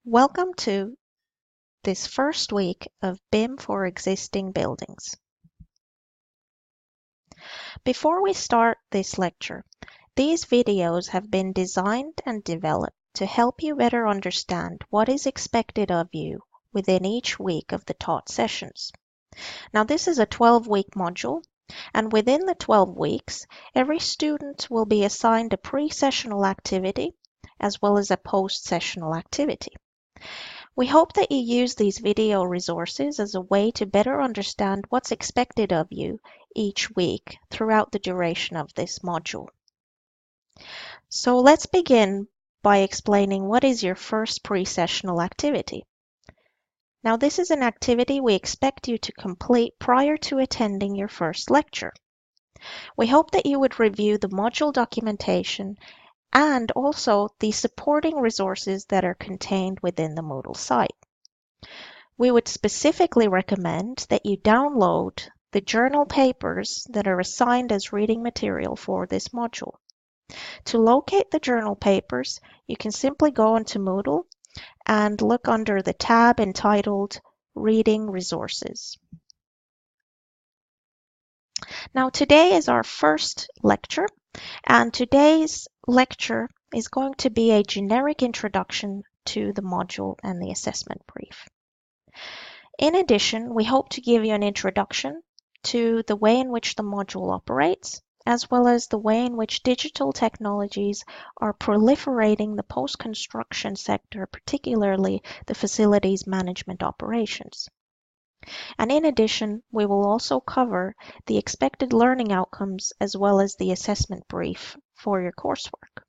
Welcome to this first week of BIM for existing buildings. Before we start this lecture, these videos have been designed and developed to help you better understand what is expected of you within each week of the taught sessions. Now, this is a 12-week module, and within the 12 weeks, every student will be assigned a pre-sessional activity as well as a post-sessional activity. We hope that you use these video resources as a way to better understand what's expected of you each week throughout the duration of this module. So let's begin by explaining what is your first pre-sessional activity. Now, this is an activity we expect you to complete prior to attending your first lecture. We hope that you would review the module documentation and also the supporting resources that are contained within the Moodle site. We would specifically recommend that you download the journal papers that are assigned as reading material for this module. To locate the journal papers, you can simply go into Moodle and look under the tab entitled Reading Resources. Now, today is our first lecture, and today's lecture is going to be a generic introduction to the module and the assessment brief. In addition, we hope to give you an introduction to the way in which the module operates, as well as the way in which digital technologies are proliferating the post-construction sector, particularly the facilities management operations. And in addition, we will also cover the expected learning outcomes as well as the assessment brief for your coursework.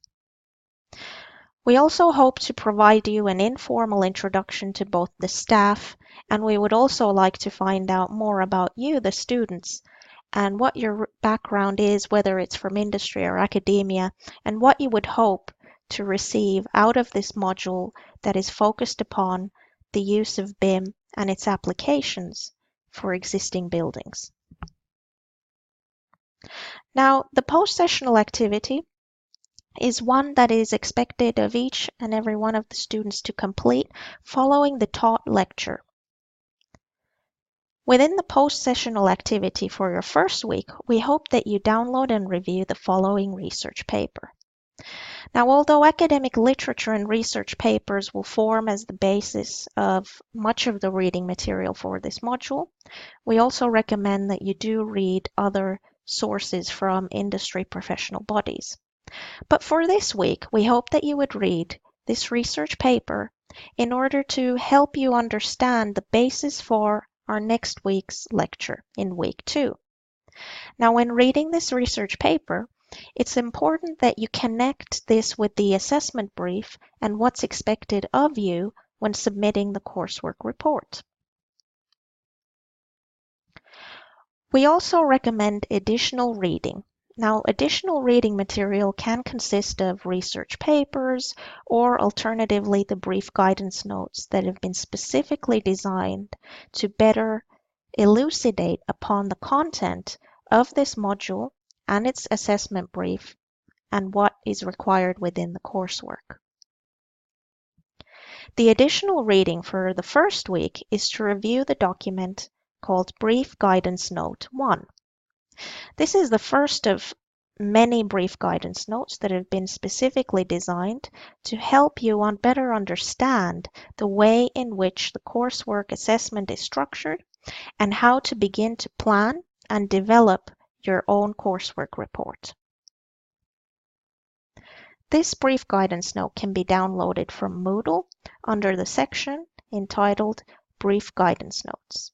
We also hope to provide you an informal introduction to both the staff, and we would also like to find out more about you, the students, and what your background is, whether it's from industry or academia, and what you would hope to receive out of this module that is focused upon the use of BIM and its applications for existing buildings. Now, the post-sessional activity is one that is expected of each and every one of the students to complete following the taught lecture. Within the post-sessional activity for your first week, we hope that you download and review the following research paper. Now, although academic literature and research papers will form as the basis of much of the reading material for this module, we also recommend that you do read other sources from industry professional bodies. But for this week, we hope that you would read this research paper in order to help you understand the basis for our next week's lecture in week 2. Now, when reading this research paper, it's important that you connect this with the assessment brief and what's expected of you when submitting the coursework report. We also recommend additional reading. Now, additional reading material can consist of research papers or alternatively the brief guidance notes that have been specifically designed to better elucidate upon the content of this module and its assessment brief and what is required within the coursework. The additional reading for the first week is to review the document called Brief Guidance Note 1. This is the first of many brief guidance notes that have been specifically designed to help you better understand the way in which the coursework assessment is structured and how to begin to plan and develop your own coursework report. This brief guidance note can be downloaded from Moodle under the section entitled Brief Guidance Notes.